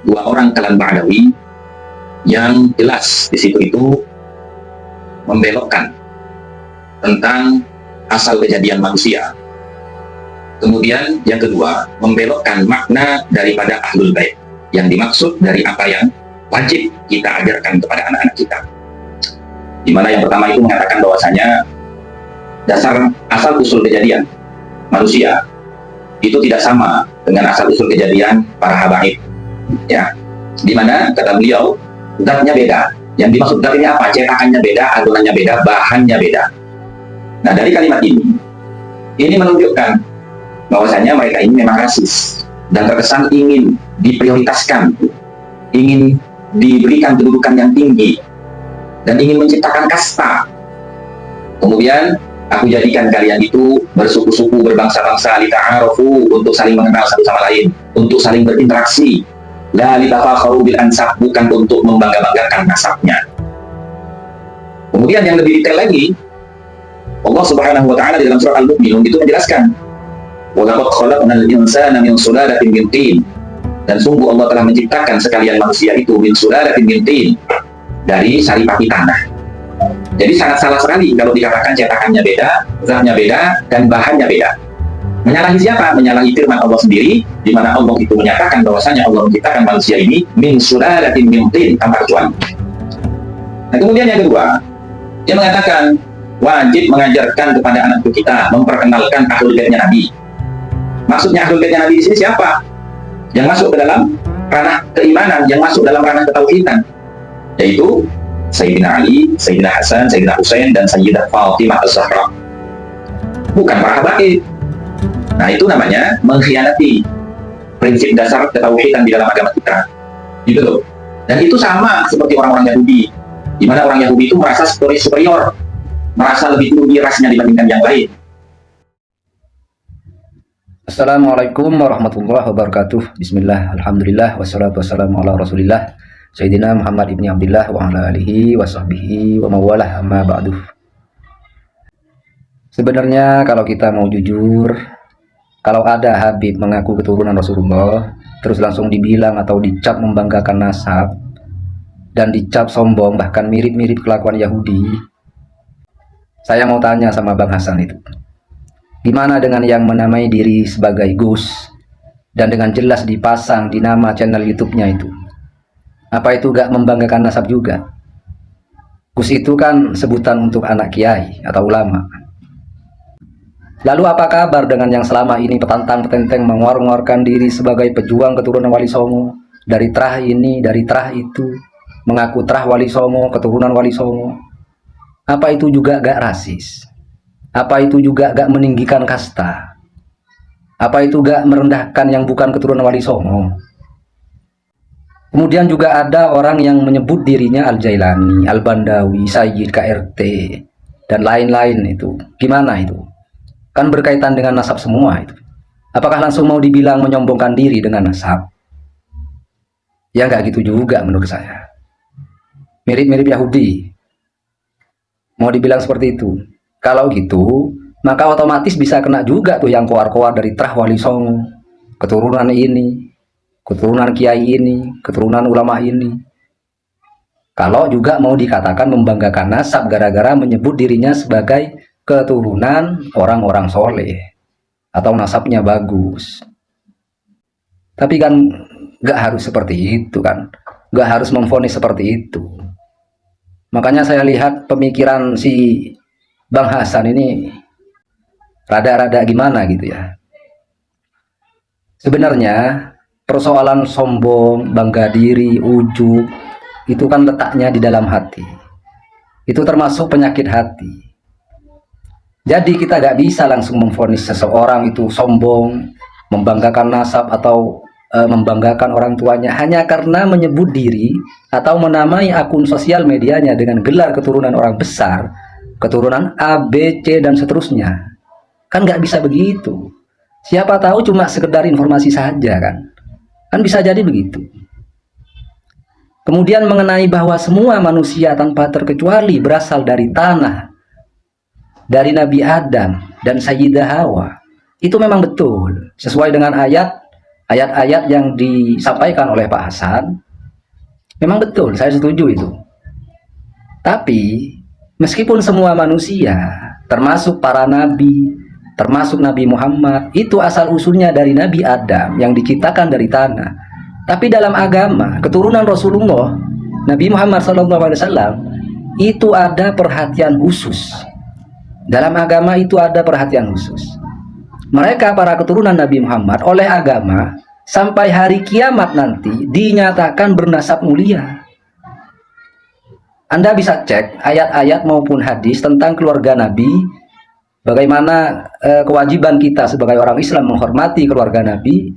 dua orang kalangan Ba'dawi yang jelas di situ itu membelokkan tentang asal kejadian manusia. Kemudian yang kedua, membelokkan makna daripada Ahlul Bait yang dimaksud dari apa yang wajib kita ajarkan kepada anak-anak kita. Di mana yang pertama itu mengatakan bahwasanya dasar asal usul kejadian manusia itu tidak sama dengan asal usul kejadian para habaib. Ya, di mana kata beliau zatnya beda. Yang dimaksud zat ini apa? Cetakannya beda, adonannya beda, bahannya beda. Nah, dari kalimat ini menunjukkan bahwasanya mereka ini memang rasis dan terkesan ingin diprioritaskan, ingin diberikan kedudukan yang tinggi dan ingin menciptakan kasta. Kemudian aku jadikan kalian itu bersuku-suku, berbangsa-bangsa, lita'arufu, untuk saling mengenal satu sama lain, untuk saling berinteraksi. La litafakharu bil ansab, bukan untuk membangga-banggakan nasabnya. Kemudian yang lebih detail lagi, Allah Subhanahu wa taala di dalam surah Al-Mu'minun itu menjelaskan, wa laqad khalaqnal insana min sulalatin min tin. Dan sungguh Allah telah menciptakan sekalian manusia itu min sulalatin min tin, dari saripati tanah. Jadi sangat salah sekali kalau dikatakan cetakannya beda, zatnya beda, dan bahannya beda. Menyalahi siapa? Menyalahi firman Allah sendiri, di mana Allah itu menyatakan bahwasanya Allah menciptakan manusia ini min sulalatin min tin, tanpa kecuali. Nah, kemudian yang kedua, dia mengatakan wajib mengajarkan kepada anak kita, memperkenalkan Ahlul Baitnya Nabi. Maksudnya Ahlul Baitnya Nabi di sini siapa? Yang masuk ke dalam ranah keimanan, yang masuk dalam ranah ketauhidan, yaitu Sayyidina Ali, Sayyidina Hasan, Sayyidina Husain, dan Sayyidah Fatimah Az-Zahra. Bukan para habaib. Nah, itu namanya mengkhianati prinsip dasar ketauhidan di dalam agama kita. Gitu loh. Dan itu sama seperti orang-orang Yahudi, di mana orang Yahudi itu merasa superior, merasa lebih tinggi rasnya dibandingkan yang lain. Assalamualaikum warahmatullahi wabarakatuh. Bismillah, alhamdulillah, wassalatu wassalamu ala rasulillah Sayyidina Muhammad ibni Abdillah wa ala alihi wa sahbihi wa mawalah, amma ba'du. Sebenarnya kalau kita mau jujur, kalau ada Habib mengaku keturunan Rasulullah, terus langsung dibilang atau dicap membanggakan nasab, dan dicap sombong, bahkan mirip-mirip kelakuan Yahudi, saya mau tanya sama Bang Hasan itu, gimana dengan yang menamai diri sebagai Gus, dan dengan jelas dipasang di nama channel YouTube-nya itu? Apa itu gak membanggakan nasab juga? Gus itu kan sebutan untuk anak kiai atau ulama. Lalu apa kabar dengan yang selama ini petantang-petenteng menguar-nguarkan diri sebagai pejuang keturunan Wali Songo, dari terah ini, dari terah itu, mengaku terah Wali Songo, keturunan Wali Songo? Apa itu juga gak rasis? Apa itu juga gak meninggikan kasta? Apa itu gak merendahkan yang bukan keturunan Wali Songo? Kemudian juga ada orang yang menyebut dirinya Al-Jailani, Al-Bandawi, Sayyid KRT, dan lain-lain itu. Gimana itu? Kan berkaitan dengan nasab semua itu. Apakah langsung mau dibilang menyombongkan diri dengan nasab? Ya nggak gitu juga menurut saya. Mirip-mirip Yahudi. Mau dibilang seperti itu. Kalau gitu, maka otomatis bisa kena juga tuh yang koar-koar dari terah Wali Songo, keturunan ini, keturunan kiai ini, keturunan ulama ini. Kalau juga mau dikatakan membanggakan nasab gara-gara menyebut dirinya sebagai keturunan orang-orang soleh atau nasabnya bagus. Tapi kan nggak harus seperti itu kan, nggak harus memvonis seperti itu. Makanya saya lihat pemikiran si Bang Hasan ini rada-rada gimana gitu ya. Sebenarnya persoalan sombong, bangga diri, ujub, itu kan letaknya di dalam hati. Itu termasuk penyakit hati. Jadi kita gak bisa langsung memvonis seseorang itu sombong, membanggakan nasab atau membanggakan orang tuanya hanya karena menyebut diri atau menamai akun sosial medianya dengan gelar keturunan orang besar, keturunan A, B, C, dan seterusnya. Kan gak bisa begitu. Siapa tahu cuma sekedar informasi saja kan. Kan bisa jadi begitu. Kemudian mengenai bahwa semua manusia tanpa terkecuali berasal dari tanah, dari Nabi Adam dan Sayyidah Hawa, itu memang betul sesuai dengan ayat ayat-ayat yang disampaikan oleh Pak Hasan memang betul, saya setuju itu. Tapi meskipun semua manusia, termasuk para nabi, termasuk Nabi Muhammad, itu asal usulnya dari Nabi Adam yang diciptakan dari tanah. Tapi dalam agama, keturunan Rasulullah, Nabi Muhammad SAW, itu ada perhatian khusus. Dalam agama itu ada perhatian khusus. Mereka para keturunan Nabi Muhammad oleh agama sampai hari kiamat nanti dinyatakan bernasab mulia. Anda bisa cek ayat-ayat maupun hadis tentang keluarga Nabi, bagaimana kewajiban kita sebagai orang Islam menghormati keluarga Nabi,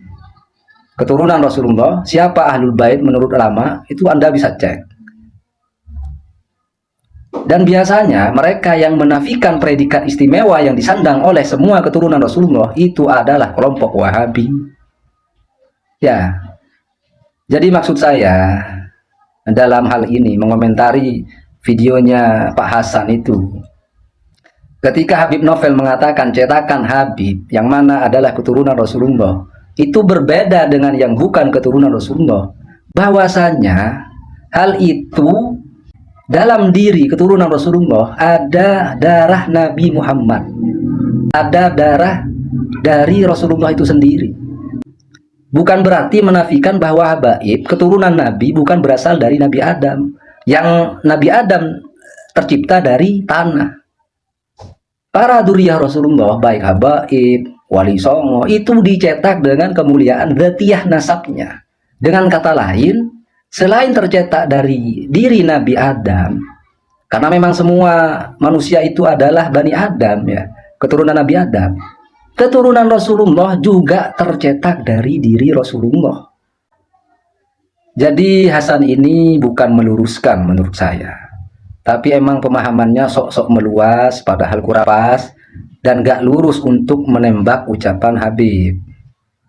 keturunan Rasulullah, siapa ahlul bait menurut ulama, itu Anda bisa cek. Dan biasanya mereka yang menafikan predikat istimewa yang disandang oleh semua keturunan Rasulullah itu adalah kelompok Wahabi. Ya, jadi maksud saya dalam hal ini mengomentari videonya Pak Hasan itu, ketika Habib Novel mengatakan cetakan Habib yang mana adalah keturunan Rasulullah itu berbeda dengan yang bukan keturunan Rasulullah, bahwasanya hal itu dalam diri keturunan Rasulullah ada darah Nabi Muhammad, ada darah dari Rasulullah itu sendiri. Bukan berarti menafikan bahwa habaib keturunan Nabi bukan berasal dari Nabi Adam, yang Nabi Adam tercipta dari tanah. Para duriyah Rasulullah, baik habaib, wali songo, itu dicetak dengan kemuliaan dzatiyah nasabnya. Dengan kata lain, selain tercetak dari diri Nabi Adam, karena memang semua manusia itu adalah Bani Adam, ya, keturunan Nabi Adam, keturunan Rasulullah juga tercetak dari diri Rasulullah. Jadi Hasan ini bukan meluruskan menurut saya, tapi emang pemahamannya sok-sok meluas padahal kurang pas, dan gak lurus untuk menembak ucapan Habib.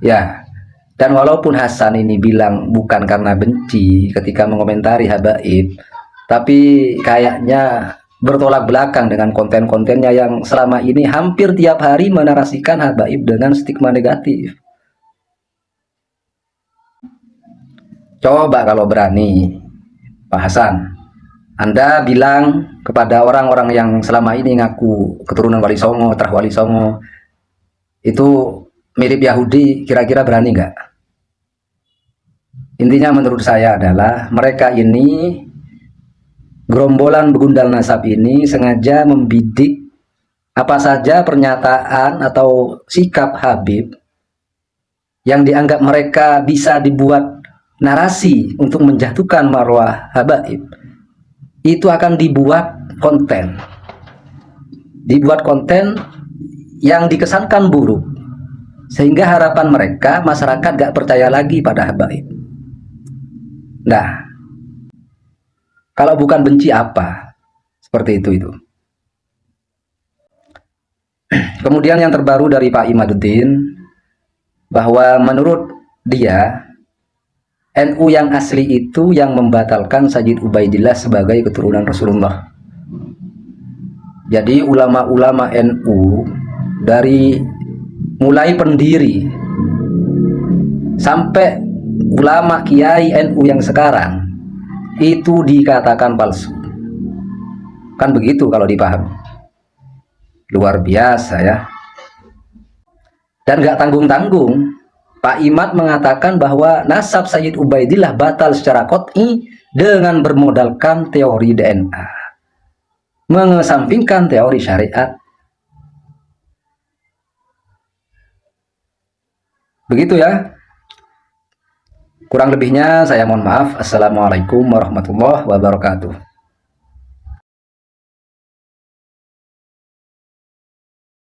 Ya, dan walaupun Hasan ini bilang bukan karena benci ketika mengomentari habaib, tapi kayaknya bertolak belakang dengan konten-kontennya yang selama ini hampir tiap hari menarasikan habaib dengan stigma negatif. Coba kalau berani, Pak Hasan, Anda bilang kepada orang-orang yang selama ini ngaku keturunan Wali Songo, terah Wali Songo, itu mirip Yahudi, kira-kira berani nggak? Intinya menurut saya adalah mereka ini, gerombolan begundal nasab ini sengaja membidik apa saja pernyataan atau sikap Habib yang dianggap mereka bisa dibuat narasi untuk menjatuhkan marwah habaib. Itu akan dibuat konten yang dikesankan buruk, sehingga harapan mereka masyarakat gak percaya lagi pada habaib. Nah, kalau bukan benci apa? Seperti itu. Kemudian yang terbaru dari Pak Imaduddin, bahwa menurut dia NU yang asli itu yang membatalkan Sayyid Ubaidillah sebagai keturunan Rasulullah. Jadi ulama-ulama NU dari mulai pendiri sampai ulama kiai NU yang sekarang itu dikatakan palsu. Kan begitu kalau dipahami. Luar biasa ya. Dan gak tanggung-tanggung, Pak Imad mengatakan bahwa nasab Sayyid Ubaidillah batal secara qot'i dengan bermodalkan teori DNA, mengesampingkan teori syariat. Begitu ya. Kurang lebihnya saya mohon maaf. Assalamualaikum warahmatullahi wabarakatuh.